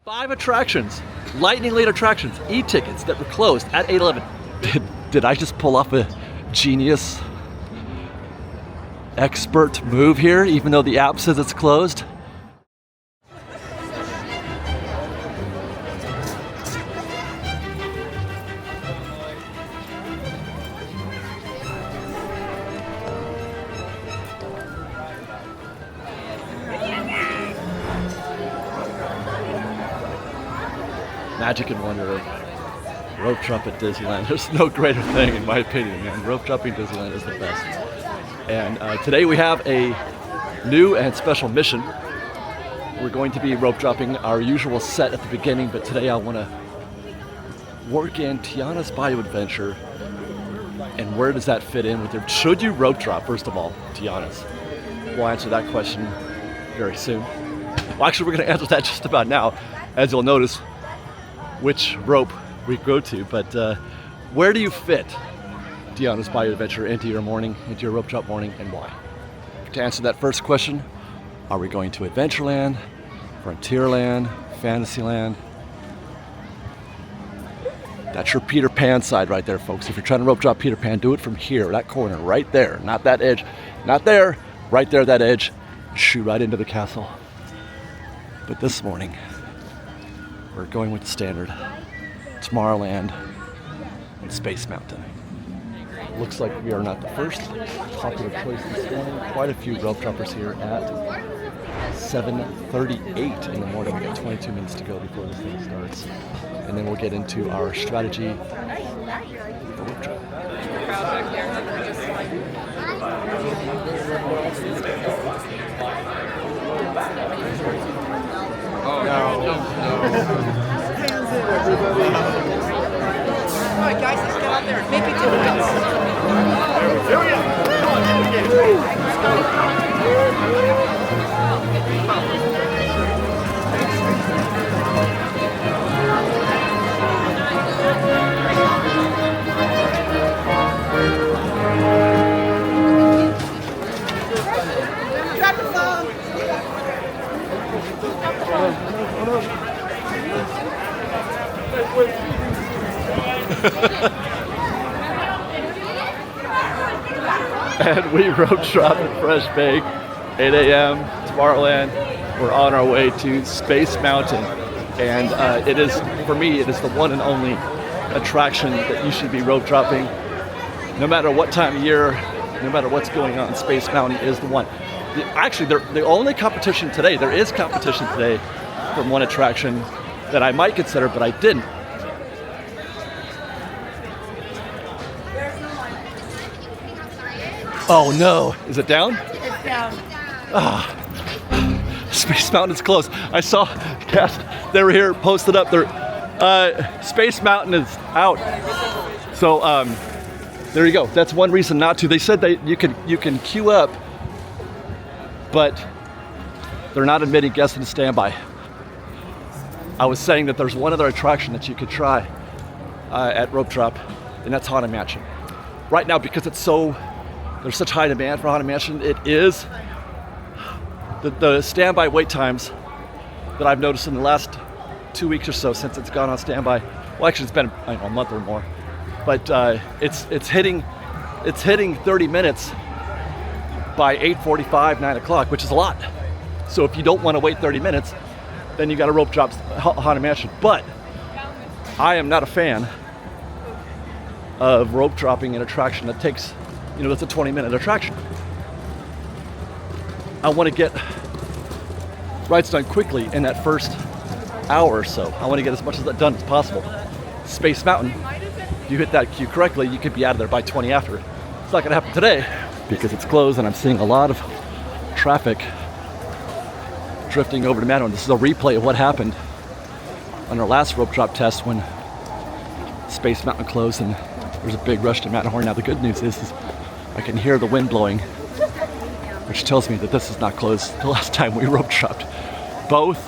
5 attractions, lightning lane attractions, e-tickets that were closed at 8/11. Did I just pull off a genius expert move here, even though the app says it's closed? Magic and wonder of rope drop at Disneyland. There's no greater thing, in my opinion, man. Rope dropping Disneyland is the best. And today we have a new and special mission. We're going to be rope dropping our usual set at the beginning, but today I want to work in Tianas Bayou Adventure. And where does that fit in with your... Should you rope drop, first of all, Tianas? We'll answer that question very soon. Well, actually, we're going to answer that just about now, as you'll notice which rope we go to, but where do you fit Tianas Bayou Adventure into your rope drop morning, and why? To answer that first question, are we going to Adventureland, Frontierland, Fantasyland? That's your Peter Pan side right there, folks. If you're trying to rope drop Peter Pan, do it from here, that corner, right there, not that edge, not there, right there, that edge, shoot right into the castle. But this morning, we're going with the standard Tomorrowland and Space Mountain. Looks like we are not the first popular choice this morning. Quite a few rope droppers here at 7:38 in the morning. We got 22 minutes to go before this thing starts. And then we'll get into our strategy for rope drop. Oh, no. All right, guys, let's get out there and make a difference. Here we go. Grab the phone. And we rope drop at Fresh Bake, 8 a.m. Tomorrowland. We're on our way to Space Mountain, and it is, for me, it is the one and only attraction that you should be rope dropping. No matter what time of year, no matter what's going on, Space Mountain is the one. Actually, the only competition today, there is competition today from one attraction that I might consider, but I didn't. Oh no, is it down? It's down. Space Mountain's closed. I saw cast, they were here posted up there. Space Mountain is out. So there you go. That's one reason not to. They said that you can queue up, but they're not admitting guests into standby. I was saying that there's one other attraction that you could try at rope drop, and that's Haunted Mansion. Right now, because there's such high demand for Haunted Mansion, it is the standby wait times that I've noticed in the last 2 weeks or so since it's gone on standby. Well, actually, it's been a month or more, but it's hitting 30 minutes by 8:45, 9 o'clock, which is a lot. So if you don't want to wait 30 minutes, then you got to rope drop Haunted Mansion. But I am not a fan of rope dropping an attraction that takes, that's a 20-minute attraction. I want to get rides done quickly in that first hour or so. I want to get as much of that done as possible. Space Mountain, if you hit that queue correctly, you could be out of there by 20 after. It's not going to happen today because it's closed, and I'm seeing a lot of traffic drifting over to Matterhorn. This is a replay of what happened on our last rope drop test when Space Mountain closed and there's a big rush to Matterhorn. Now the good news is I can hear the wind blowing, which tells me that this is not closed. The last time we rope dropped, both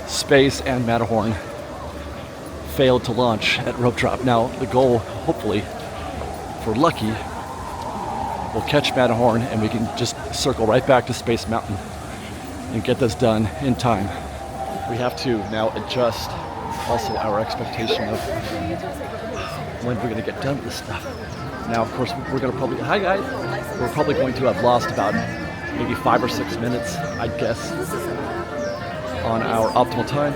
Space and Matterhorn failed to launch at rope drop. Now the goal, hopefully, if we're lucky, we'll catch Matterhorn and we can just circle right back to Space Mountain and get this done in time we have to now adjust also our expectation of when we're going to get done with this stuff. Now, of course, we're going to probably, hi guys, we're probably going to have lost about maybe 5 or 6 minutes, I guess, on our optimal time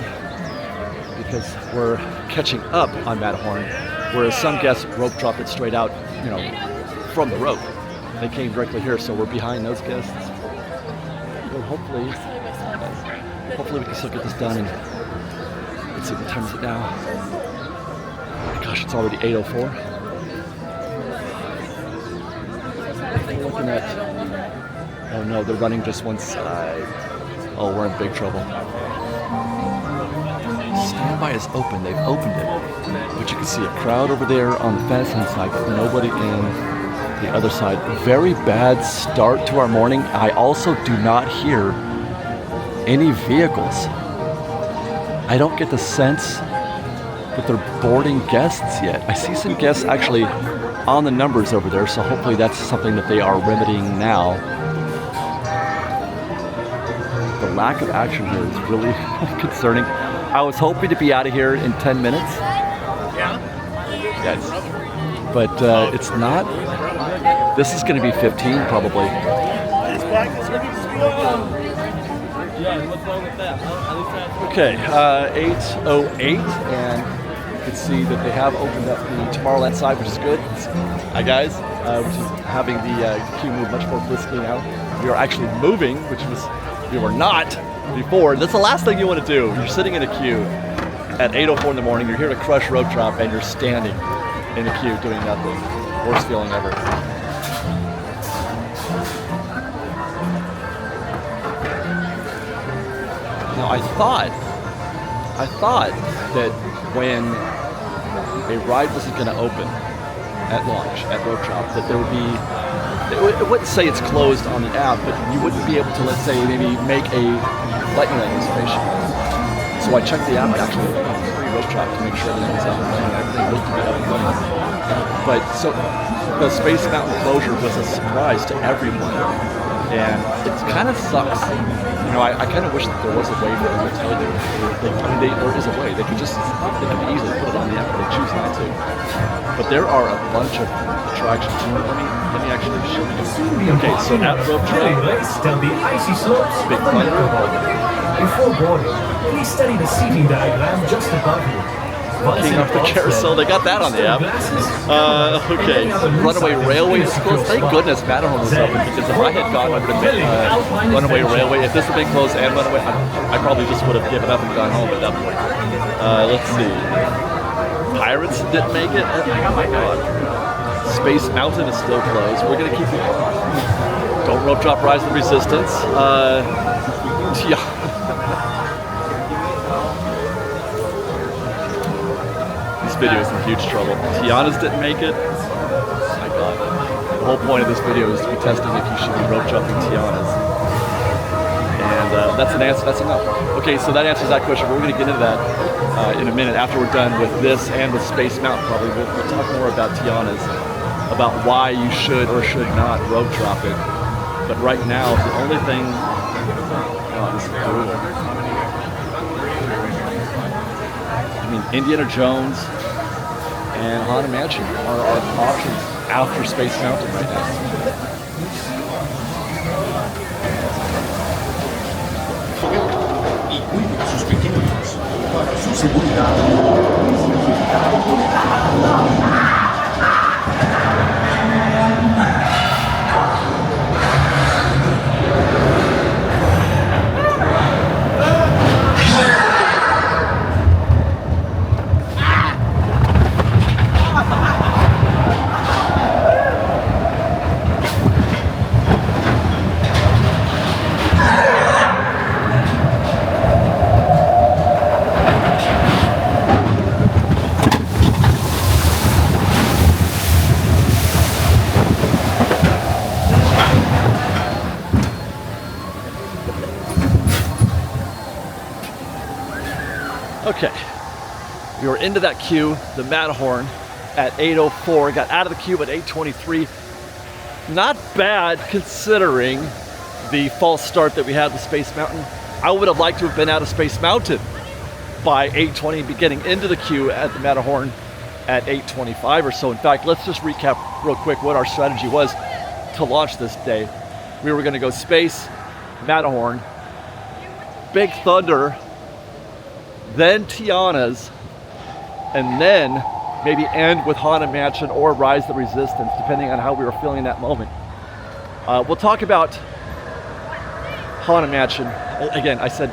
because we're catching up on Matterhorn, whereas some guests rope dropped it straight out, you know, from the rope. They came directly here, so we're behind those guests. But hopefully we can still get this done. And let's see what time is it now. Oh my gosh, it's already 8:04. We're looking at, oh no, they're running just one side. Oh, we're in big trouble. Standby is open, they've opened it. But you can see a crowd over there on the fast-hand side, but nobody in the other side. Very bad start to our morning. I also do not hear any vehicles. I don't get the sense that they're boarding guests yet. I see some guests actually on the numbers over there, so hopefully that's something that they are remedying now. The lack of action here is really concerning. I was hoping to be out of here in 10 minutes. Yes. But it's not. This is going to be 15 probably. Okay, 8:08, and you can see that they have opened up the Tomorrowland side, which is good. Hi guys, which is having the queue move much more briskly now. We are actually moving, which we were not before. That's the last thing you want to do. You're sitting in a queue at 8:04 in the morning. You're here to crush rope drop, and you're standing in a queue doing nothing. Worst feeling ever. Now I thought that when a ride wasn't going to open at launch at rope drop, that there would be, it wouldn't say it's closed on the app, but you wouldn't be able to, let's say, maybe make a lightning lane reservation. So I checked the app actually pre-rope drop to make sure everything was up and running. Everything looked to be up and running. But so the Space Mountain closure was a surprise to everyone, and it kind of sucks. You know, I kind of wish that there was a way for them to tell you. There is a way. They could easily put it on the app, but they choose not to. But there are a bunch of attractions. Let me actually show you. Okay, so at rope drop, down the icy slopes Big Thunder. Before boarding, please study the seating diagram just above you. King of the Carousel, they got that on the app. Okay, Runaway Railway is closed. Thank goodness Matterhorn was open, because if I had gone, I would have been Runaway Railway. If this had been closed and Runaway, I probably just would have given up and gone home at that point. Let's see. Pirates didn't make it. Oh my god. Space Mountain is still closed. We're gonna keep it. Don't rope drop Rise of the Resistance. Video is in huge trouble. Tiana's didn't make it. My god. The whole point of this video is to be testing if you should be rope jumping Tianas. And that's an answer, that's enough. Okay, so that answers that question. We're going to get into that in a minute after we're done with this and with Space Mountain probably. We'll talk more about Tianas, about why you should or should not rope drop it. But right now, the only thing, oh, this is brutal. I mean, Indiana Jones and Haunted Mansion are our options after Space Mountain right now. Y cuide sus pequeños para su seguridad. Okay, we were into that queue, the Matterhorn, at 8:04. Got out of the queue at 8:23. Not bad considering the false start that we had with Space Mountain. I would have liked to have been out of Space Mountain by 8:20, be getting into the queue at the Matterhorn at 8:25 or so. In fact, let's just recap real quick what our strategy was to launch this day. We were going to go Space, Matterhorn, Big Thunder, then Tiana's, and then maybe end with Haunted Mansion or Rise the Resistance, depending on how we were feeling that moment. We'll talk about Haunted Mansion. Again, I said,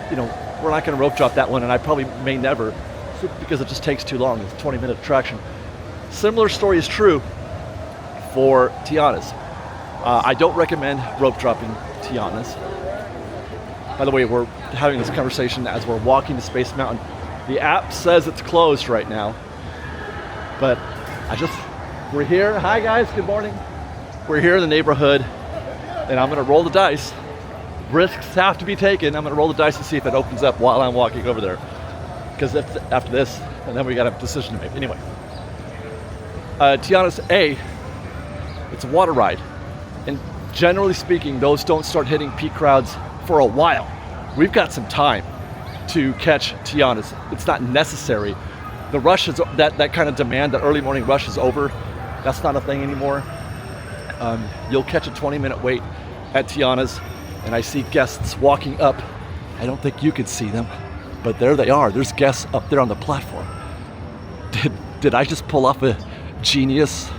we're not going to rope drop that one, and I probably may never, because it just takes too long. It's a 20-minute attraction. Similar story is true for Tiana's. I don't recommend rope dropping Tiana's. By the way, we're having this conversation as we're walking to Space Mountain. The app says it's closed right now, but we're here. Hi guys, good morning. We're here in the neighborhood, and I'm gonna roll the dice. Risks have to be taken. I'm gonna roll the dice and see if it opens up while I'm walking over there. Because after this, and then we got a decision to make. Anyway, Tiana's it's a water ride. And generally speaking, those don't start hitting peak crowds for a while. We've got some time to catch Tiana's. It's not necessary. The rush is, that kind of demand, the early morning rush is over. That's not a thing anymore. You'll catch a 20-minute wait at Tiana's, and I see guests walking up. I don't think you could see them, but there they are. There's guests up there on the platform. Did I just pull off a genius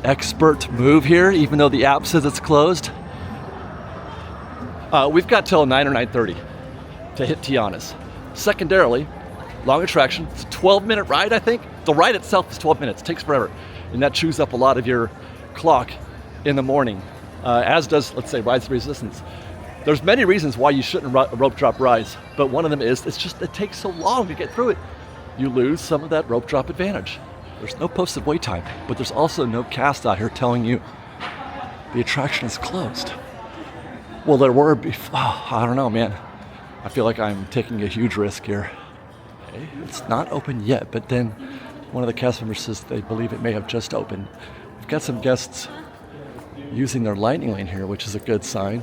expert move here, even though the app says it's closed? We've got till 9 or 9:30 to hit Tiana's. Secondarily, long attraction. It's a 12-minute ride, I think. The ride itself is 12 minutes. It takes forever. And that chews up a lot of your clock in the morning, as does, let's say, Rise of Resistance. There's many reasons why you shouldn't rope drop Rise, but one of them is it takes so long to get through it. You lose some of that rope drop advantage. There's no posted wait time, but there's also no cast out here telling you the attraction is closed. Well, there were before. I don't know, man. I feel like I'm taking a huge risk here. Okay, it's not open yet, but then one of the cast members says they believe it may have just opened. We've got some guests using their lightning lane here, which is a good sign.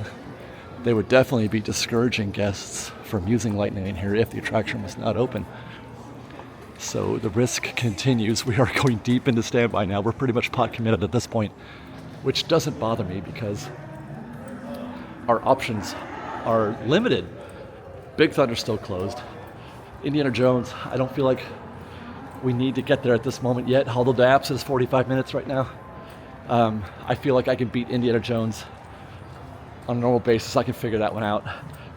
They would definitely be discouraging guests from using lightning lane here if the attraction was not open. So the risk continues. We are going deep into standby now. We're pretty much pot committed at this point, which doesn't bother me because our options are limited. Big Thunder's still closed. Indiana Jones, I don't feel like we need to get there at this moment yet, although the app says 45 minutes right now. I feel like I can beat Indiana Jones on a normal basis. I can figure that one out.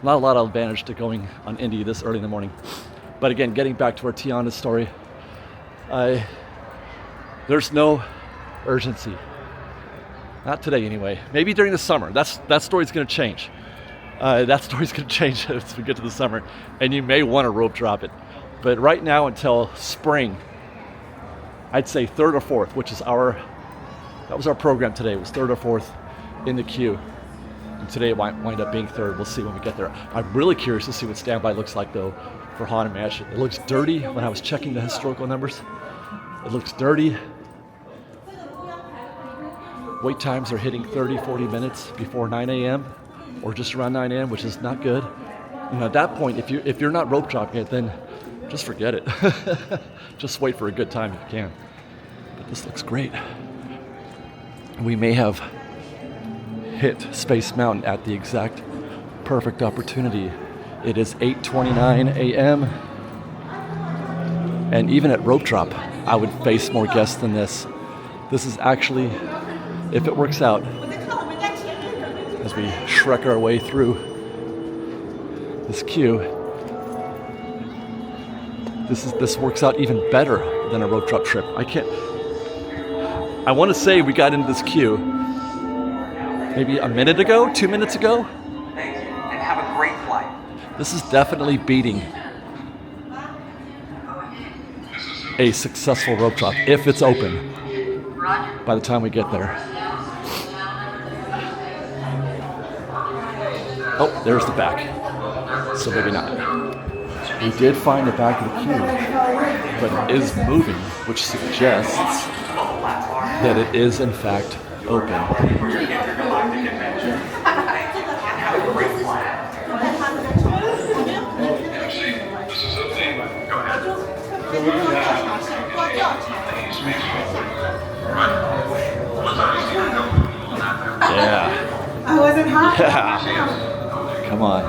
Not a lot of advantage to going on Indy this early in the morning. But again, getting back to our Tiana's story, there's no urgency. Not today anyway. Maybe during the summer. That story's gonna change. That story's gonna change as we get to the summer, and you may want to rope drop it. But right now until spring, I'd say 3rd or 4th, which is that was our program today. It was 3rd or 4th in the queue. And today it might wind up being 3rd. We'll see when we get there. I'm really curious to see what standby looks like though for Haunted Mansion. It looks dirty when I was checking the historical numbers. It looks dirty. Wait times are hitting 30, 40 minutes before 9 a.m. or just around 9 a.m., which is not good. And at that point, if you're not rope dropping it, then just forget it. Just wait for a good time if you can. But this looks great. We may have hit Space Mountain at the exact perfect opportunity. It is 8:29 a.m. And even at rope drop, I would face more guests than this. This is actually, if it works out, as we shrek our way through this queue, this works out even better than a rope drop trip. I want to say we got into this queue maybe a minute ago, 2 minutes ago. Thank you, and have a great flight. This is definitely beating a successful rope drop if it's open by the time we get there. Oh, there's the back. So maybe not. We did find the back of the queue, but it is moving, which suggests that it is in fact open. Yeah. I wasn't hot. Yeah. Come on.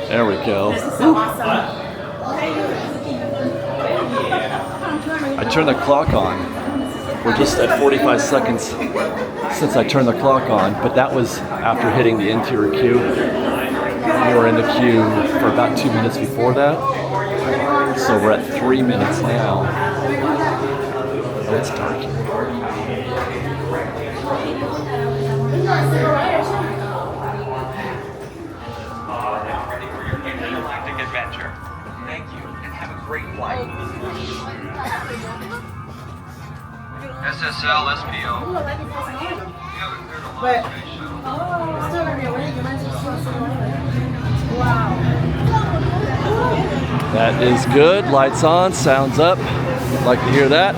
There we go. This is so awesome. I turned the clock on. We're just at 45 seconds since I turned the clock on, but that was after hitting the interior queue. We were in the queue for about 2 minutes before that. So we're at 3 minutes now. Oh, it's dark. Ready for your Disneyland adventure. Thank you, and have a great flight. SSL, SPO. But, oh, still gonna be awake. You might just see some Wow. That is good. Lights on, sounds up. Like to hear that.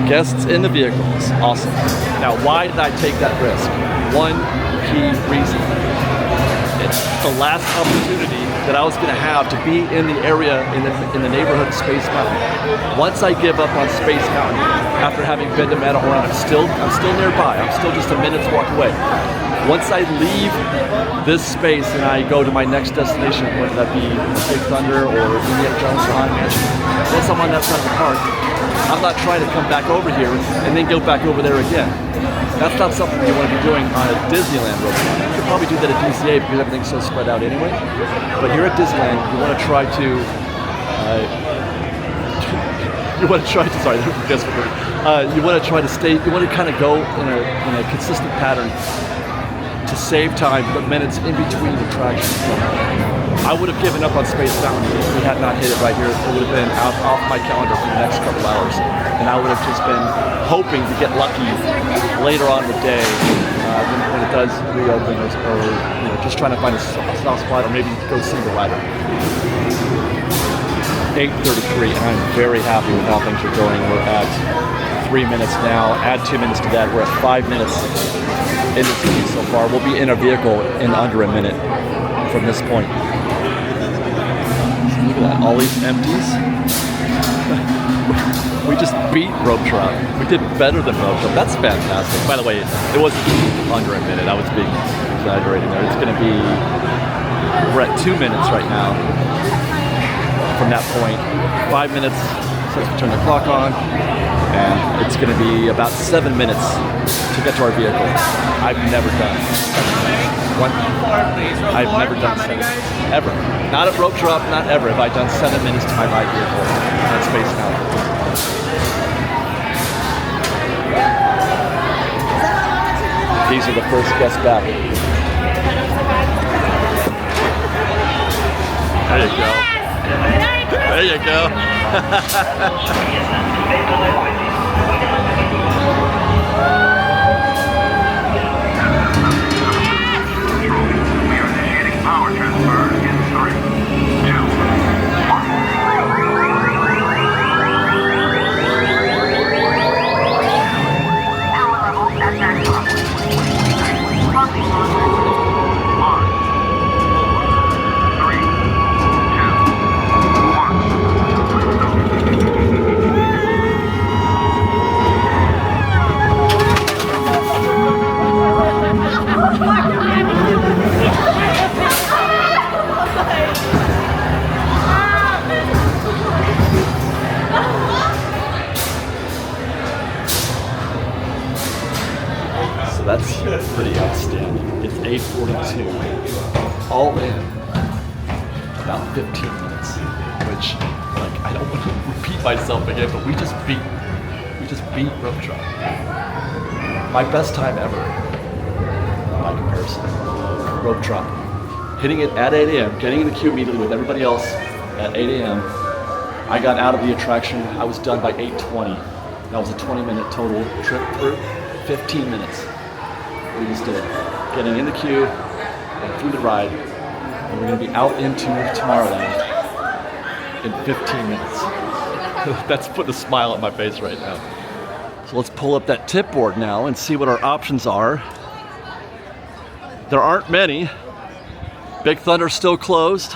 Guests in the vehicles. Awesome. Now, why did I take that risk? One key reason. It's the last opportunity that I was going to have to be in the area in the neighborhood of Space Mountain. Once I give up on Space Mountain, after having been to Matterhorn, I'm still nearby. I'm still just a minute's walk away. Once I leave this space and I go to my next destination, whether that be Big Thunder or Indiana Jones or Haunted Mansion, once I'm on that side of the park, I'm not trying to come back over here and then go back over there again. That's not something you want to be doing on a Disneyland road trip. You could probably do that at DCA because everything's so spread out anyway. But here at Disneyland, you want to try to you want to try to stay. You want to kind of go in a consistent pattern to save time, but minutes in between attractions. I would have given up on Space Mountain if we had not hit it right here. It would have been off my calendar for the next couple hours, and I would have just been hoping to get lucky later on in the day when it does reopen, or just trying to find a soft spot, or maybe go see the rider. 8:33, and I'm very happy with how things are going. We're at 3 minutes now. Add 2 minutes to that, we're at 5 minutes in the queue so far. We'll be in our vehicle in under a minute from this point. Look at that, all these empties. We just beat Rope Trap. We did better than Rope Trap. That's fantastic. By the way, it wasn't under a minute. I was being exaggerating there. It's going to be, we're at 2 minutes right now from that point. 5 minutes since we turned the clock on, and it's going to be about 7 minutes to get to our vehicle. I've never done I've never done 7 ever. Not at Rope Drop, not ever have I done 7 minutes to my ride vehicle at Space Mountain. These are the first guests back. There you go. There you go. Power transfer in 3, 2, 1. Power levels at maximum. Crossing on. 3, So that's pretty outstanding. It's 8:42. All in about 15 minutes, which, like, I don't want to repeat myself again, but we just beat Rope Drop. My best time ever, by comparison. Rope Drop. Hitting it at 8 a.m., getting in the queue immediately with everybody else at 8 a.m. I got out of the attraction. I was done by 8:20. That was a 20-minute total trip through. 15 minutes. We just did it. Getting in the queue and through the ride. And we're going to be out into Tomorrowland in 15 minutes. That's putting a smile on my face right now. So let's pull up that tip board now and see what our options are. There aren't many. Big Thunder's still closed.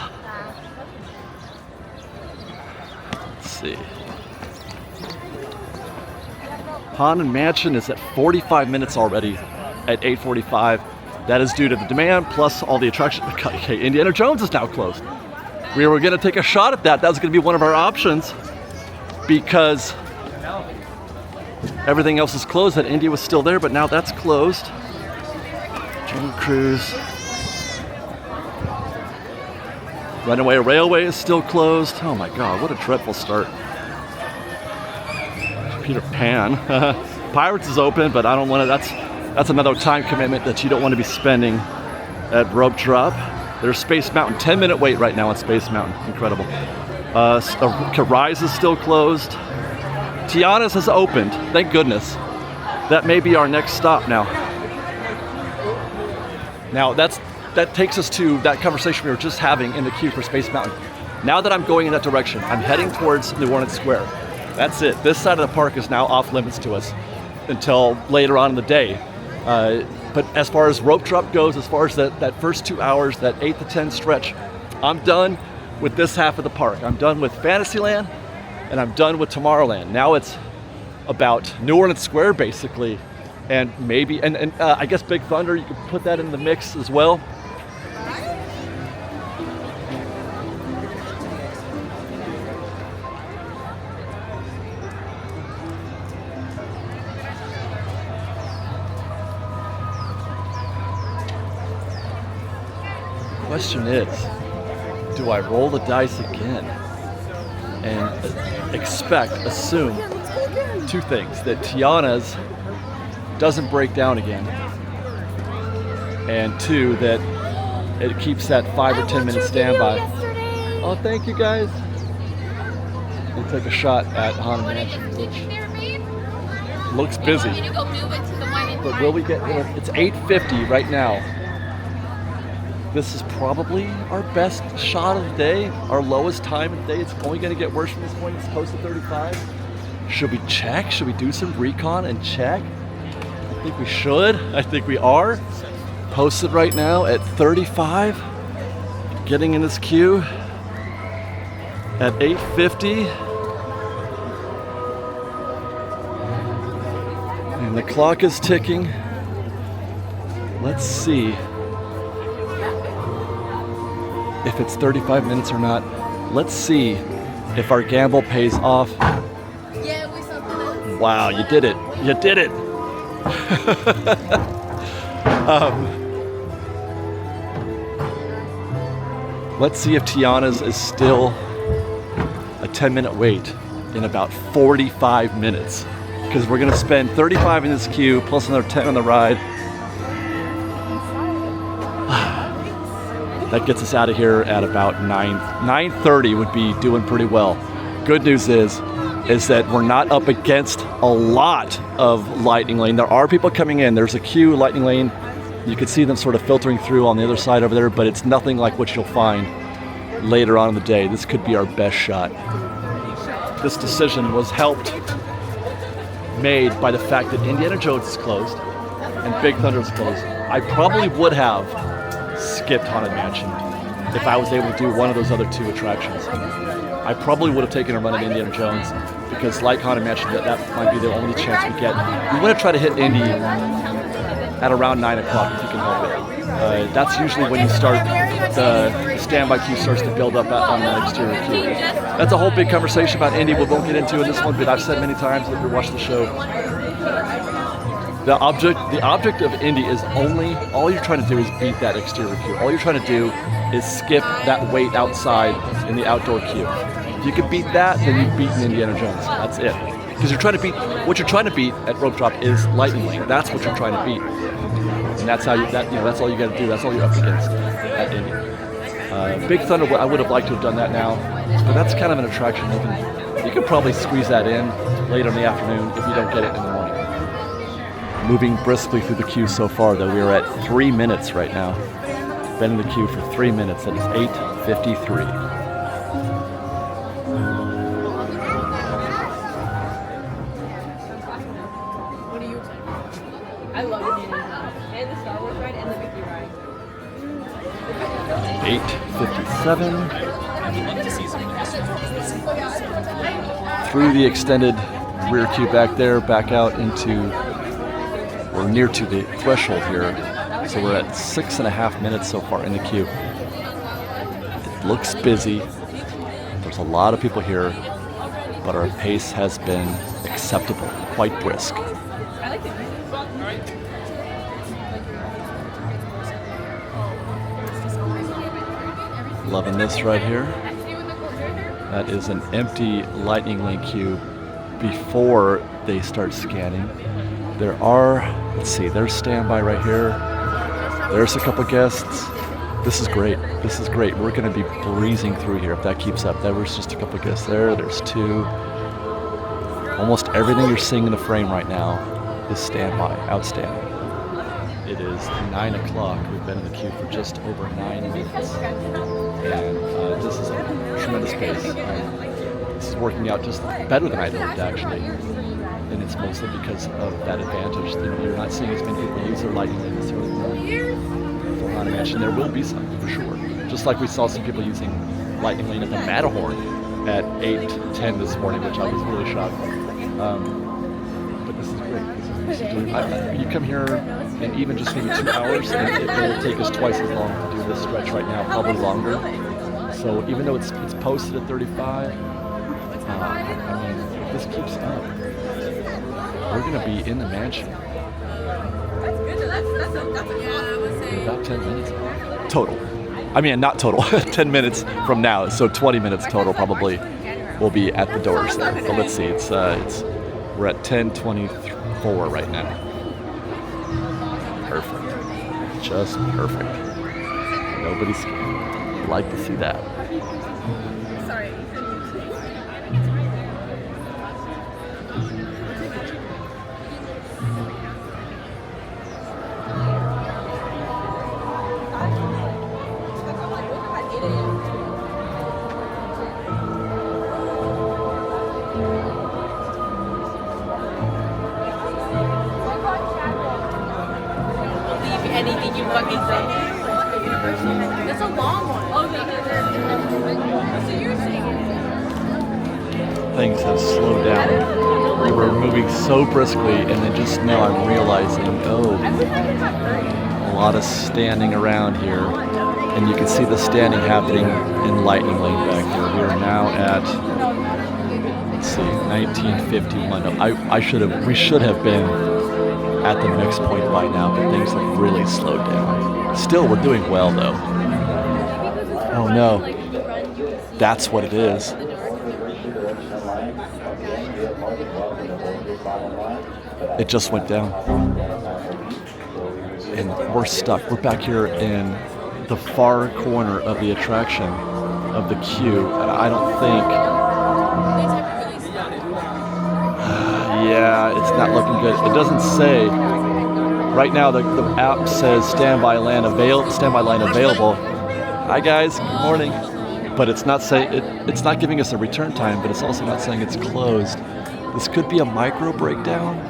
see. Haunted Mansion is at 45 minutes already at 8:45. That is due to the demand plus all the attractions. Okay, Indiana Jones is now closed. We were gonna take a shot at that. That was gonna be one of our options because everything else is closed. That Indy was still there, but now that's closed. Jungle Cruise. Runaway Railway is still closed. Oh my God, what a dreadful start. Peter Pan. Pirates is open, but I don't want to. That's another time commitment that you don't want to be spending at Rope Drop. There's Space Mountain. 10-minute wait right now at Space Mountain. Incredible. Rise is still closed. Tiana's has opened. Thank goodness. That may be our next stop now. Now that takes us to that conversation we were just having in the queue for Space Mountain. Now that I'm going in that direction, I'm heading towards New Orleans Square. That's it. This side of the park is now off limits to us until later on in the day. But as far as Rope Drop goes, as far as that first 2 hours, that 8 to 10 stretch, I'm done with this half of the park. I'm done with Fantasyland and I'm done with Tomorrowland. Now it's about New Orleans Square basically, and maybe, and I guess Big Thunder, you could put that in the mix as well. Question is, do I roll the dice again and assume two things: that Tiana's doesn't break down again, and two, that it keeps that 5 or 10 minute standby. Oh, thank you guys. We'll take a shot at Haunted Mansion, which looks busy. But will we get? It's 8:50 right now. This is probably our best shot of the day, our lowest time of the day. It's only going to get worse from this point. It's close to 35. Should we check? Should we do some recon and check? I think we should. I think we are. Posted right now at 35. Getting in this queue at 8:50. And the clock is ticking. Let's see if it's 35 minutes or not. Let's see if our gamble pays off. Wow, you did it. You did it. Let's see if Tiana's is still a 10-minute wait in about 45 minutes. Because we're gonna spend 35 in this queue plus another 10 on the ride. That gets us out of here at about 9:30 would be doing pretty well. Good news is that we're not up against a lot of Lightning Lane. There are people coming in. There's a queue, Lightning Lane. You can see them sort of filtering through on the other side over there, but it's nothing like what you'll find later on in the day. This could be our best shot. This decision was made by the fact that Indiana Jones is closed and Big Thunder is closed. I probably would have skipped Haunted Mansion if I was able to do one of those other two attractions. I probably would have taken a run at Indiana Jones because, like Haunted Mansion, that might be the only chance we get. We want to try to hit Indy at around 9 o'clock if you can help it. That's usually when you start, the standby queue starts to build up on the exterior queue. That's a whole big conversation about Indy we won't get into in this one, but I've said many times if you watch the show, the object of Indy is all you're trying to do is beat that exterior queue. All you're trying to do is skip that wait outside in the outdoor queue. If you can beat that, then you've beaten Indiana Jones. That's it. Because what you're trying to beat at Rope Drop is Lightning Lane. That's what you're trying to beat. And that's how that's all you got to do. That's all you're up against at Indy. Big Thunder, I would have liked to have done that now, but that's kind of an attraction. You can probably squeeze that in later in the afternoon if you don't get it in the morning. Moving briskly through the queue so far, though. We are at 3 minutes right now. Been in the queue for 3 minutes. That is 8:53. What do you think? I love Indiana Jones and the Star Wars ride and the Mickey ride. 8:57. through the extended rear queue back there, back out into, or near to the threshold here. So we're at 6.5 minutes so far in the queue. It looks busy. There's a lot of people here, but our pace has been acceptable, quite brisk. Loving this right here. That is an empty Lightning Lane queue before they start scanning. There are, let's see, there's standby right here. There's a couple guests. This is great. This is great. We're going to be breezing through here if that keeps up. There was just a couple guests there. There's two. Almost everything you're seeing in the frame right now is standby, outstanding. It is 9 o'clock. We've been in the queue for just over 9 minutes. And this is a tremendous pace. This is working out just better than I'd hoped, actually. And it's mostly because of that advantage. You know, you're not seeing as many people use their Lightning Lane this early morning for Haunted Mansion. There will be some, for sure. Just like we saw some people using Lightning Lane at the Matterhorn at 8:10 this morning, which I was really shocked by. But this is great. You come here in even just maybe 2 hours, and it will take us twice as long to do this stretch right now, probably longer. So even though it's posted at 35, I mean, if this keeps up, we're going to be in the mansion in about 10 minutes total. I mean, not total, 10 minutes from now, so 20 minutes total probably will be at the doors there. But let's see, we're at 10:24 right now. Perfect, just perfect. Nobody's like to see that. Anything you fucking say. That's a long one. So you're saying Things have slowed down. We were moving so briskly, and then just now I'm realizing, a lot of standing around here. And you can see the standing happening in Lightning Lane back there. We are now at, let's see, 1951. No, we should have been at the next point by now, but things have really slowed down. Still, we're doing well though. Oh no, that's what it is. It just went down. And we're stuck. We're back here in the far corner of the attraction, of the queue, and I don't think... yeah, it's not looking good. It doesn't say... Right now, the app says standby line available. Hi guys, good morning. But it's not it's not giving us a return time, but it's also not saying it's closed. This could be a micro breakdown.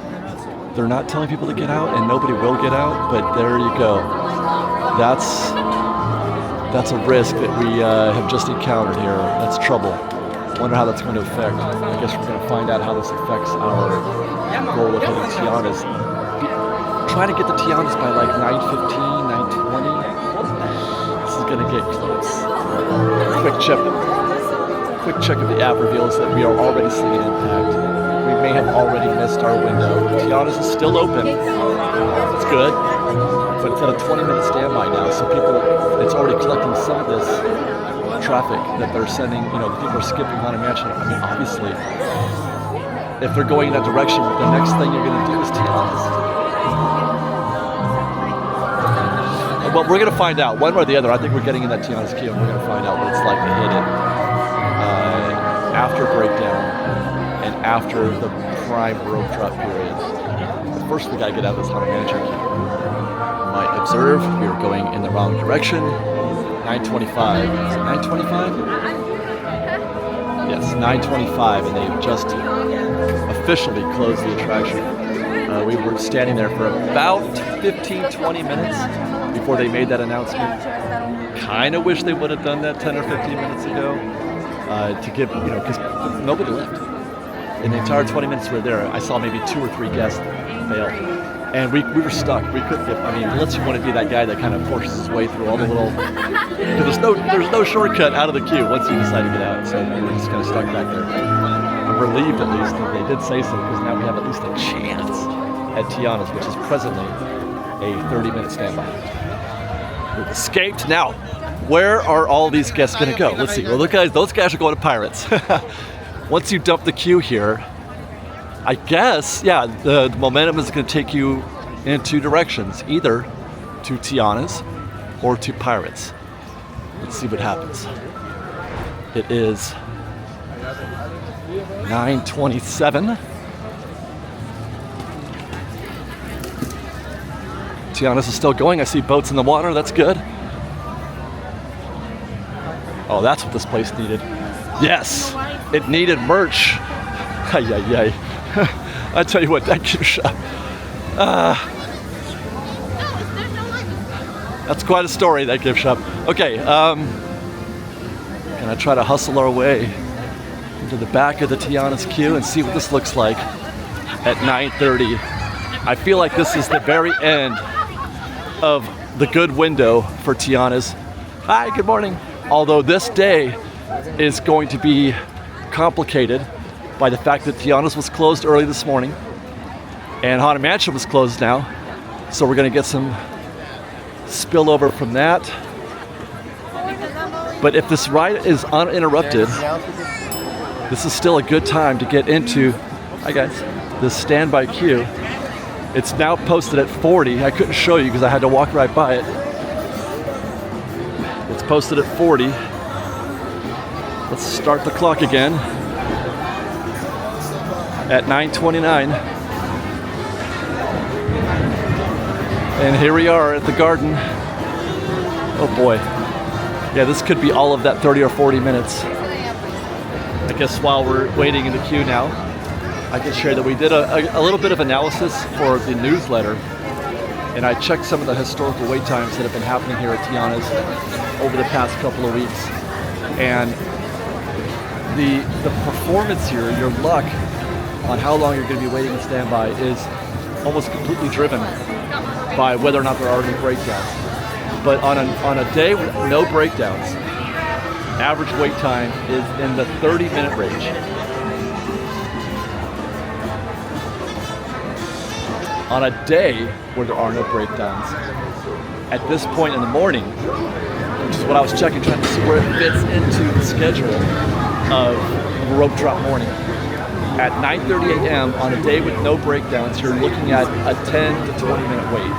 They're not telling people to get out, and nobody will get out. But there you go. That's a risk that we have just encountered here. That's trouble. Wonder how that's going to affect. I guess we're going to find out how this affects our goal of hitting Tianas. Trying to get the Tianas by like 9:15, 9:20. This is going to get close. Quick check of the app reveals that we are already seeing an impact. We may have already missed our window. Tianas is still open. It's good, but it's at a 20-minute standby now. So it's already collecting some of this traffic that they're sending. You know, people are skipping Haunted Mansion. I mean, obviously, if they're going in that direction, the next thing you're going to do is Tianas. Well, we're going to find out, one way or the other. I think we're getting in that Tiana's queue, and we're going to find out what it's like to hit it after breakdown and after the prime rope drop period. But first, we got to get out of this Haunted Mansion queue. You might observe we are going in the wrong direction. 9:25. Is it 9:25? Yes, 9:25, and they've just officially closed the attraction. We were standing there for about 15-20 minutes before they made that announcement. kind of wish they would have done that 10 or 15 minutes ago to give, because nobody left. In the entire 20 minutes we were there, I saw maybe 2 or 3 guests fail. And we were stuck. We couldn't get, unless you want to be that guy that kind of forces his way through all the little, there's no shortcut out of the queue once you decide to get out. So we were just kind of stuck back there. I'm relieved at least that they did say so, because now we have at least a chance at Tiana's, which is presently a 30-minute standby. We've escaped. Now, where are all these guests going to go? Let's see. Well, those guys are going to Pirates. Once you dump the queue here, I guess, yeah, the momentum is going to take you in 2 directions, either to Tiana's or to Pirates. Let's see what happens. It is 9:27. Tiana's is still going. I see boats in the water. That's good. Oh, that's what this place needed. Yes, it needed merch. Ay, ay, ay. I tell you what, that gift shop. That's quite a story, that gift shop. Okay, gonna try to hustle our way into the back of the Tiana's queue and see what this looks like at 9:30. I feel like this is the very end of the good window for Tiana's. Hi, good morning. Although this day is going to be complicated by the fact that Tiana's was closed early this morning and Haunted Mansion was closed now. So we're gonna get some spillover from that. But if this ride is uninterrupted, this is still a good time to get into, hi guys, this standby queue. It's now posted at 40. I couldn't show you because I had to walk right by it. It's posted at 40. Let's start the clock again at 9:29. And here we are at the garden. Oh boy. Yeah, this could be all of that 30 or 40 minutes. I guess while we're waiting in the queue now, I can share that we did a little bit of analysis for the newsletter, and I checked some of the historical wait times that have been happening here at Tiana's over the past couple of weeks. And the performance here, your luck on how long you're going to be waiting in standby is almost completely driven by whether or not there are any breakdowns. But on a day with no breakdowns, average wait time is in the 30-minute range. On a day where there are no breakdowns, at this point in the morning, which is what I was checking, trying to see where it fits into the schedule of a rope drop morning. At 9:30 a.m. on a day with no breakdowns, you're looking at a 10 to 20 minute wait.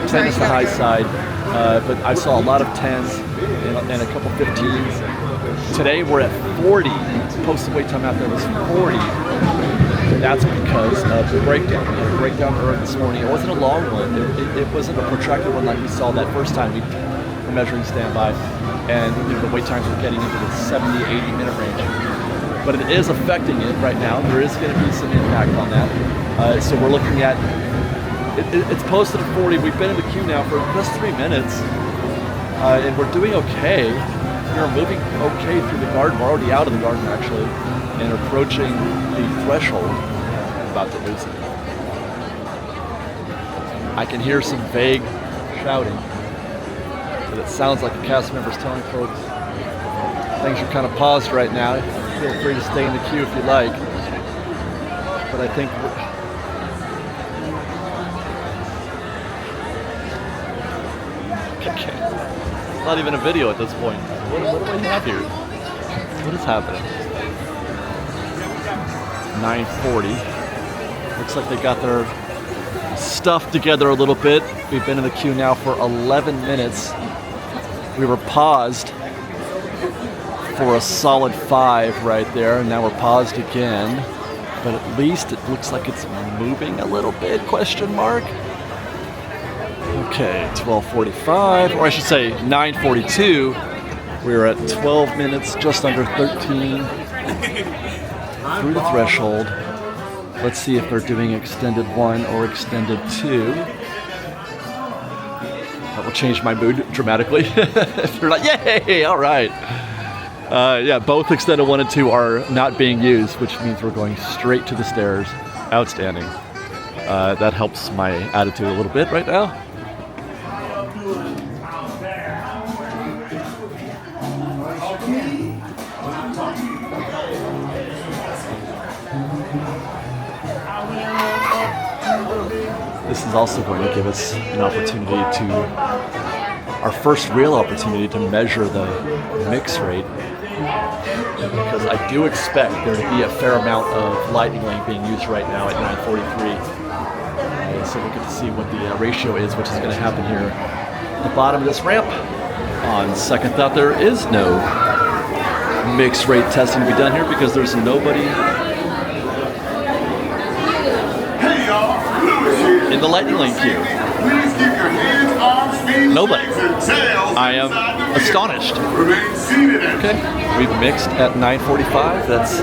10 is the high side, but I saw a lot of 10s and a couple 15s. Today we're at 40. Posted wait time out there was 40. That's because of the breakdown. We had a breakdown early this morning. It wasn't a long one. It wasn't a protracted one like we saw that first time we were measuring standby. And the wait times were getting into the 70, 80 minute range. But it is affecting it right now. There is going to be some impact on that. So we're looking at, it's posted at 40. We've been in the queue now for just 3 minutes. And we're doing okay. We're moving okay through the garden. We're already out of the garden actually, and approaching the threshold. I'm about to lose it. I can hear some vague shouting, but it sounds like the cast members telling folks things are kind of paused right now. Feel free to stay in the queue if you like. But I think not even a video at this point. What do we have here? What is happening? 9:40. Looks like they got their stuff together a little bit. We've been in the queue now for 11 minutes. We were paused for a solid 5 right there, and now we're paused again. But at least it looks like it's moving a little bit, question mark. Okay, 12:45, or I should say 9:42. We're at 12 minutes, just under 13 through the threshold. Let's see if they're doing extended 1 or extended 2. That will change my mood dramatically. If they're like, yay, all right. Yeah, both extended 1 and 2 are not being used, which means we're going straight to the stairs. Outstanding. That helps my attitude a little bit right now. This is also going to give us an opportunity our first real opportunity to measure the mix rate, because I do expect there to be a fair amount of lightning lane being used right now at 9:43. So we'll get to see what the ratio is, which is going to happen here at the bottom of this ramp. On second thought, there is no mix rate testing to be done here because there's nobody in the lightning lane queue. Nobody. I am astonished. Okay, we've mixed at 9:45. That's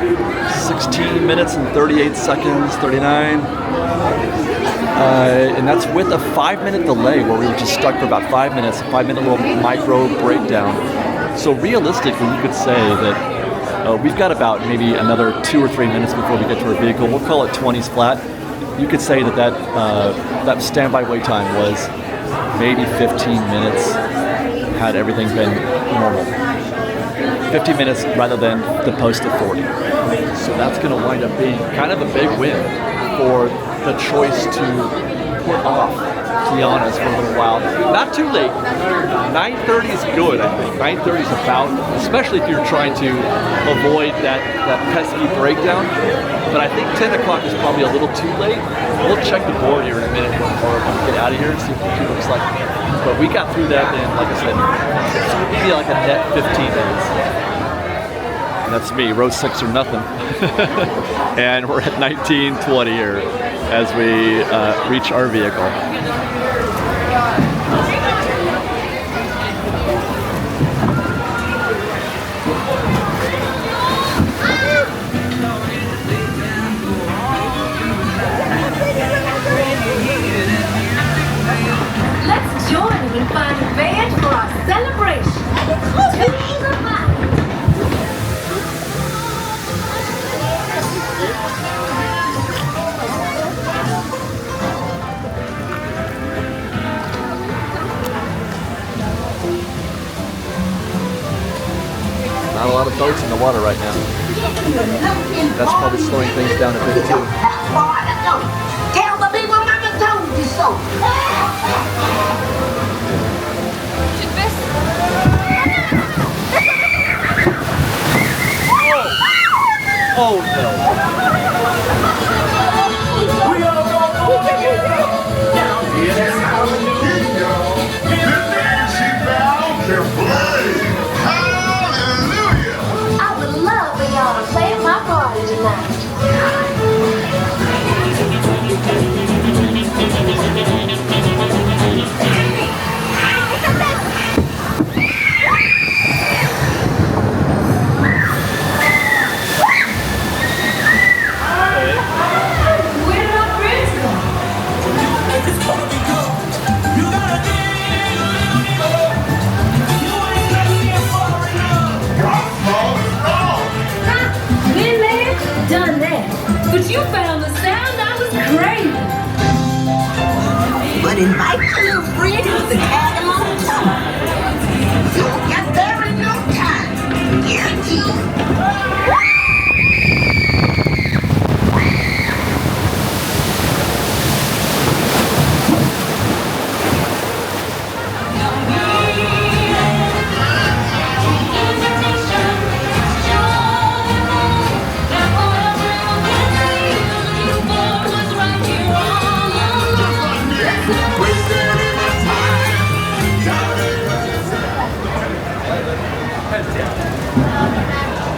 16 minutes and 38 seconds, 39. And that's with a 5-minute delay where we were just stuck for about 5 minutes, 5-minute little micro breakdown. So realistically, you could say that we've got about maybe another 2 or 3 minutes before we get to our vehicle. We'll call it 20s flat. You could say that standby wait time was maybe 15 minutes had everything been normal. 50 minutes rather than the posted 40. So that's going to wind up being kind of a big win for the choice to put off Tianas for a little while. Not too late. 9:30 is good, I think. 9:30 is about, especially if you're trying to avoid that pesky breakdown. But I think 10 o'clock is probably a little too late. We'll check the board here in a minute before we get out of here and see what the queue looks like. But we got through that in, like I said, maybe like a net 15 minutes. And that's me, row 6 or nothing. And we're at 19:20 here as we reach our vehicle. Let's join and find a band for our celebration. Not a lot of boats in the water right now. That's probably slowing things down a bit too. Tell the people Mama told you so. Oh no. I would love for y'all to play at my party tonight. Where did our friends go? It's gonna be good. You gotta been there, done that. But you found the sound I was craving. But invite your little friend to the cat along too. You'll get there in no time. Guaranteed.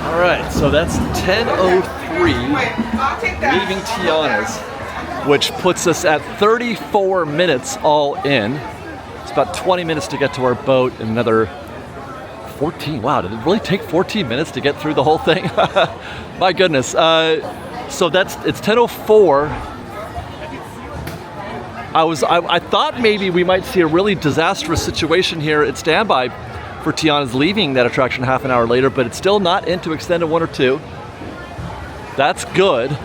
Alright, so that's 10:03, leaving Tianas, which puts us at 34 minutes all in. It's about 20 minutes to get to our boat, and another 14. Wow, did it really take 14 minutes to get through the whole thing? My goodness. So it's 10:04. I thought maybe we might see a really disastrous situation here at standby for Tiana's leaving that attraction half an hour later, but it's still not into extended 1 or 2. That's good. Do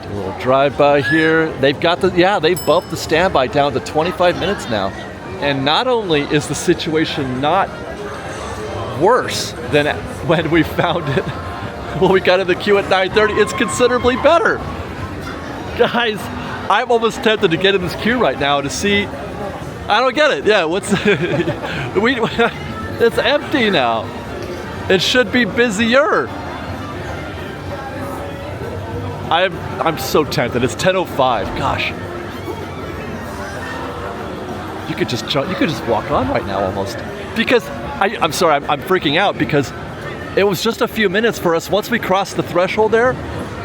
a little drive-by here. They've got they've bumped the standby down to 25 minutes now. And not only is the situation not worse than when we found it when we got in the queue at 9:30, it's considerably better. Guys, I'm almost tempted to get in this queue right now to see. I don't get it. Yeah, what's it's empty now. It should be busier. I'm so tempted. It's 10:05. Gosh. You could just walk on right now almost. Because I'm sorry, I'm freaking out because it was just a few minutes for us. Once we crossed the threshold there,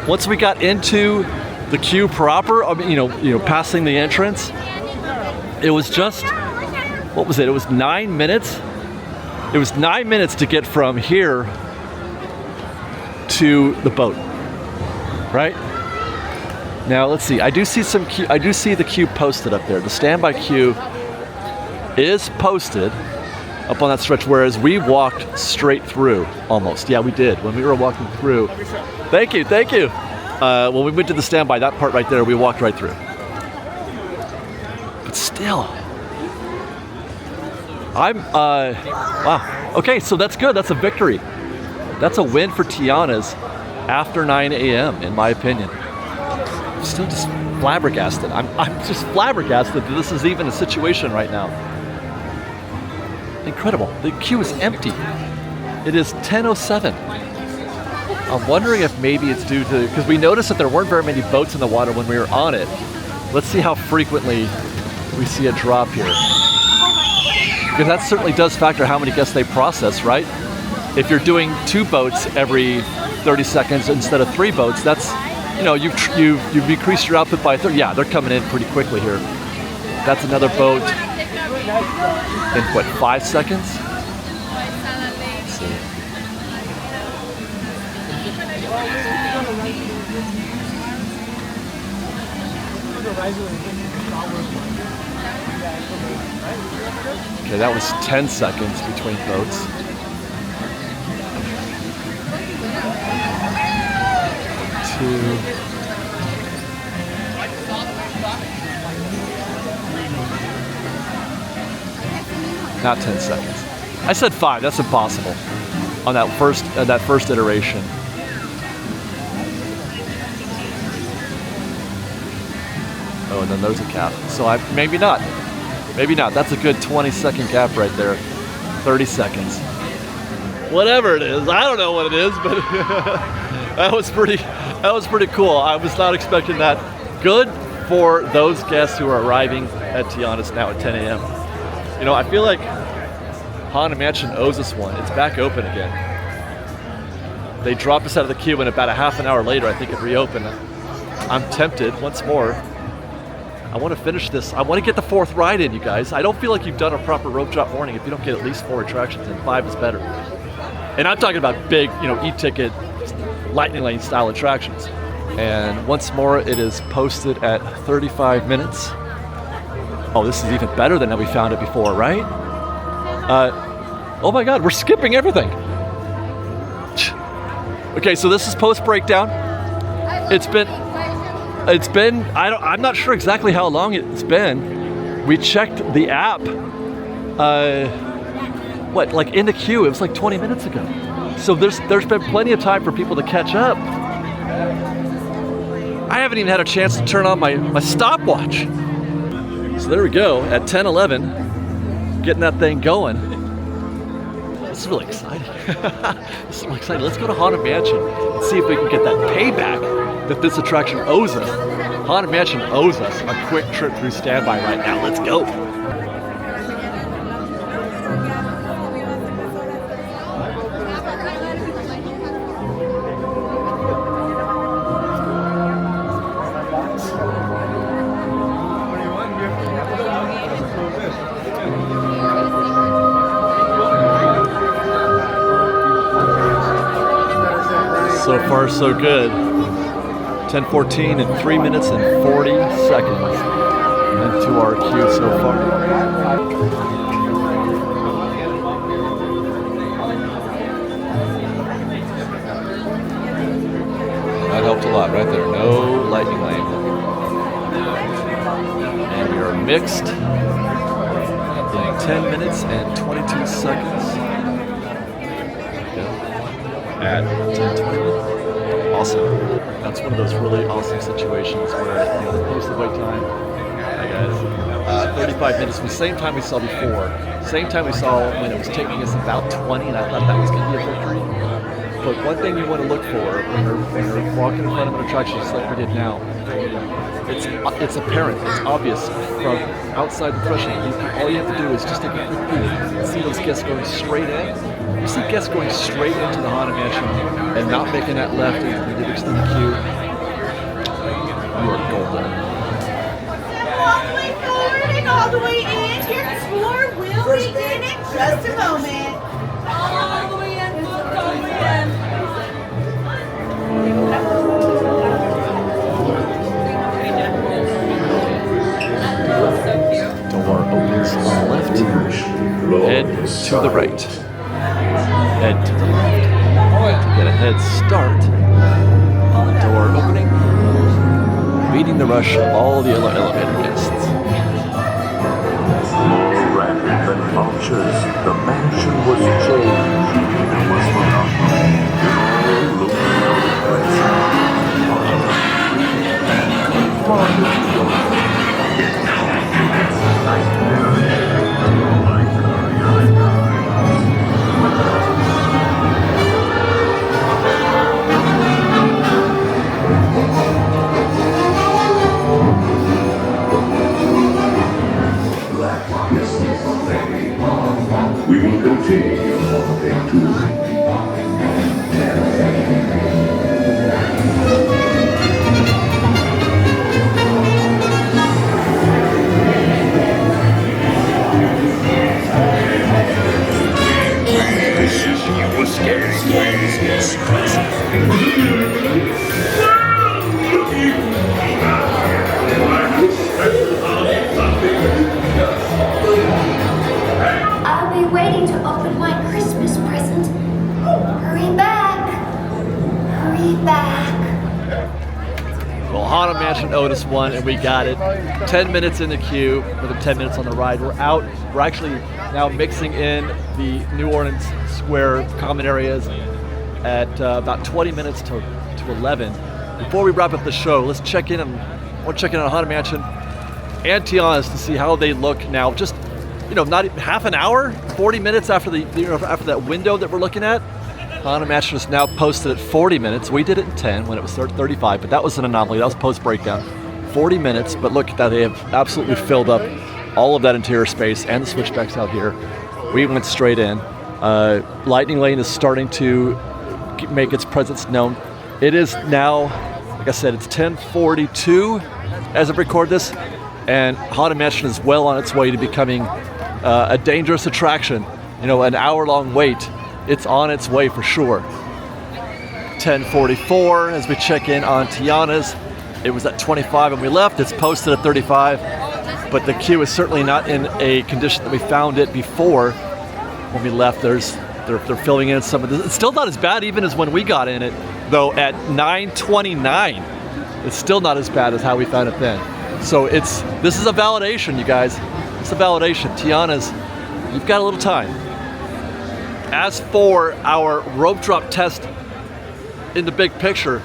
once we got into the queue proper, I mean, you know, passing the entrance, it was just, what was it? It was 9 minutes. It was 9 minutes to get from here to the boat, right? Now let's see. I do see the queue posted up there. The standby queue is posted up on that stretch, whereas we walked straight through almost. Yeah, we did. When we were walking through. Thank you. When we went to the standby, that part right there, we walked right through. But still, wow. Okay, so that's good. That's a victory. That's a win for Tiana's after 9 a.m. in my opinion. I'm still just flabbergasted. I'm just flabbergasted that this is even a situation right now. Incredible. The queue is empty. It is 10:07. I'm wondering if maybe it's due to, because we noticed that there weren't very many boats in the water when we were on it. Let's see how frequently we see a drop here. Because that certainly does factor how many guests they process, right? If you're doing 2 boats every 30 seconds instead of 3 boats, that's, you know, you've increased your output by a third. Yeah, they're coming in pretty quickly here. That's another boat in what, 5 seconds? Let's see. Okay, that was 10 seconds between boats. Not 10 seconds. I said 5. That's impossible on that first iteration. Oh, and then there's a cap. So maybe not. Maybe not. That's a good 20-second gap right there. 30 seconds. Whatever it is. I don't know what it is, but that was pretty cool. I was not expecting that. Good for those guests who are arriving at Tiana's now at 10 a.m. You know, I feel like Haunted Mansion owes us one. It's back open again. They dropped us out of the queue, and about a half an hour later, I think it reopened. I'm tempted once more. I want to finish this. I want to get the 4th ride in, you guys. I don't feel like you've done a proper rope drop morning if you don't get at least 4 attractions in. 5 is better. And I'm talking about big, you know, e-ticket, lightning lane style attractions. And once more, it is posted at 35 minutes. Oh, this is even better than how we found it before, right? Oh my God, we're skipping everything. Okay, so this is post breakdown. It's been, I'm not sure exactly how long it's been. We checked the app, like in the queue, it was like 20 minutes ago. So there's been plenty of time for people to catch up. I haven't even had a chance to turn on my stopwatch. So there we go, at 10:11, getting that thing going. This is really exciting. This is really exciting. Let's go to Haunted Mansion and see if we can get that payback that this attraction owes us. Haunted Mansion owes us a quick trip through standby right now. Let's go. So far so good. 10:14 in 3 minutes and 40 seconds into our queue so far. That helped a lot right there. No lightning lane. And we are mixed. Getting 10 minutes and 22 seconds. At 10:20. Awesome. That's one of those really awesome situations where the posted wait time. Hi guys. 35 minutes was the same time we saw before. Same time we saw when it was taking us about 20, and I thought that was going to be a victory. But one thing you want to look for when you're walking in front of an attraction, just like we did now, it's apparent, it's obvious from outside the threshold. All you have to do is just take a quick peek and see those guests going straight in. You see guests going straight into the Haunted Mansion and not making that left into the extended queue. You are golden. All the way forward and all the way in. Your tour will begin in just a moment. All the way in, all the way in. Door opens on the left, head to the right, head to the left. To get a head start, door opening, beating the rush of all the elevator guests. Rather than vultures, the mansion was changed. There was forgotten. Look we will continue on day 2. You were scared. I'll be waiting to open my Christmas present. Hurry back. Hurry back. Well, Haunted Mansion Otis won, and we got it. 10 minutes in the queue, for the 10 minutes on the ride. We're out. We're actually now mixing in the New Orleans Square common areas at about 20 minutes to 11. Before we wrap up the show, let's check in on Haunted Mansion and Tiana's to see how they look now. Just, not even half an hour, 40 minutes after after that window that we're looking at. Haunted Mansion is now posted at 40 minutes. We did it in 10 when it was 35, but that was an anomaly. That was post breakdown. 40 minutes, but look at that. They have absolutely filled up all of that interior space and the switchbacks out here. We went straight in. Lightning Lane is starting to make its presence known. It is now, like I said, it's 10:42 as I record this, and Haunted Mansion is well on its way to becoming a dangerous attraction. An hour-long wait. It's on its way for sure. 10:44 as we check in on Tiana's. It was at 25 when we left. It's posted at 35, but the queue is certainly not in a condition that we found it before when we left. They're filling in some of this. It's still not as bad even as when we got in it, though. At 9:29, it's still not as bad as how we found it then. So this is a validation, you guys. It's a validation. Tiana's, you've got a little time. As for our rope drop test in the big picture,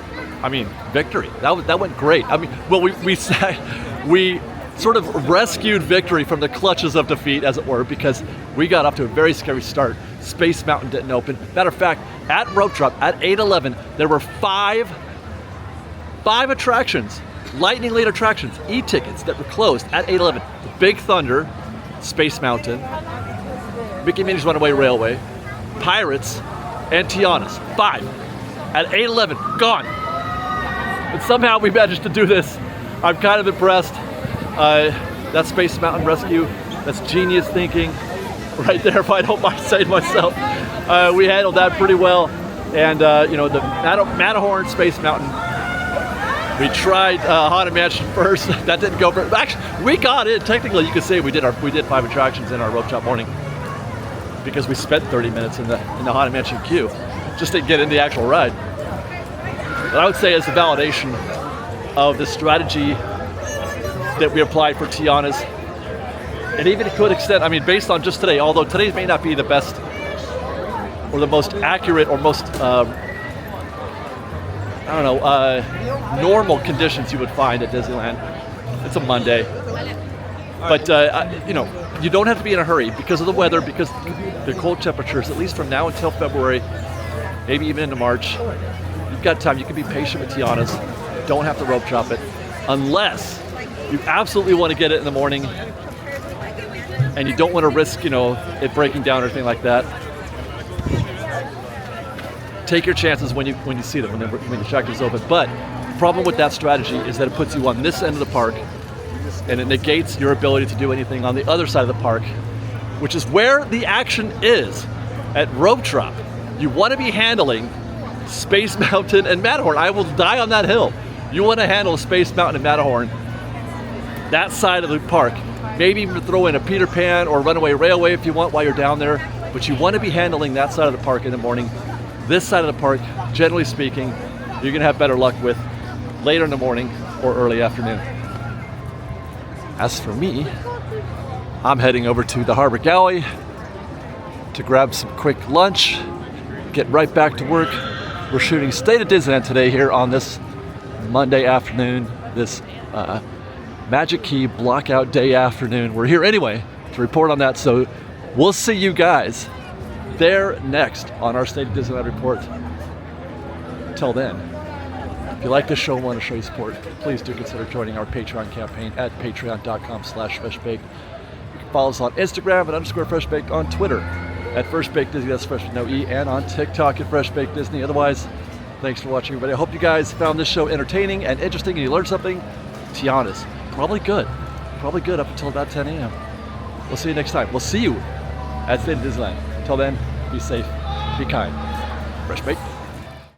victory. That went great. We sort of rescued victory from the clutches of defeat, as it were, because we got off to a very scary start. Space Mountain didn't open. Matter of fact, at rope drop at 8:11, there were five attractions, Lightning Lane attractions, e-tickets that were closed at 8:11. Big Thunder, Space Mountain, Mickey Minnie's Runaway Railway, Pirates, and Tiana's. 5 at 8:11, gone. And somehow we managed to do this. I'm kind of impressed. That Space Mountain rescue, that's genius thinking right there, if I don't mind saying myself. We handled that pretty well. And you know, the Matterhorn, Space Mountain. We tried Haunted Mansion first. That didn't go very. Actually, we got in. Technically, you could say we did 5 attractions in our rope top morning because we spent 30 minutes in the Haunted Mansion queue just to get in the actual ride. But I would say as a validation of the strategy that we applied for Tiana's, and even to an extent, I mean, based on just today, although today may not be the best or the most accurate or most, normal conditions you would find at Disneyland. It's a Monday. But, you know, you don't have to be in a hurry because of the weather, because the cold temperatures, at least from now until February, maybe even into March. You've got time. You can be patient with Tiana's. Don't have to rope chop it unless you absolutely want to get it in the morning and you don't want to risk, you know, it breaking down or anything like that. Take your chances when you see them, when the track is open. But the problem with that strategy is that it puts you on this end of the park and it negates your ability to do anything on the other side of the park, which is where the action is at Rope Drop. You want to be handling Space Mountain and Matterhorn. I will die on that hill. You want to handle Space Mountain and Matterhorn, that side of the park. Maybe even throw in a Peter Pan or Runaway Railway if you want while you're down there, but you want to be handling that side of the park in the morning. This side of the park, generally speaking, you're going to have better luck with later in the morning or early afternoon. As for me, I'm heading over to the Harbor Galley to grab some quick lunch, get right back to work. We're shooting State of Disneyland today here on this Monday afternoon, this Magic Key blockout day afternoon. We're here anyway to report on that, so we'll see you guys there next on our State of Disneyland report. Till then, if you like this show and want to show your support, please do consider joining our Patreon campaign at patreon.com/freshbaked. You can follow us on Instagram at _freshbaked, on Twitter at freshbakedisney, that's fresh with no E, and on TikTok at freshbakedisney. Otherwise, thanks for watching, everybody. I hope you guys found this show entertaining and interesting and you learned something. Tiana's, probably good up until about 10 a.m. We'll see you next time. We'll see you at State of Disneyland. Until then, be safe, be kind. Fresh Baked.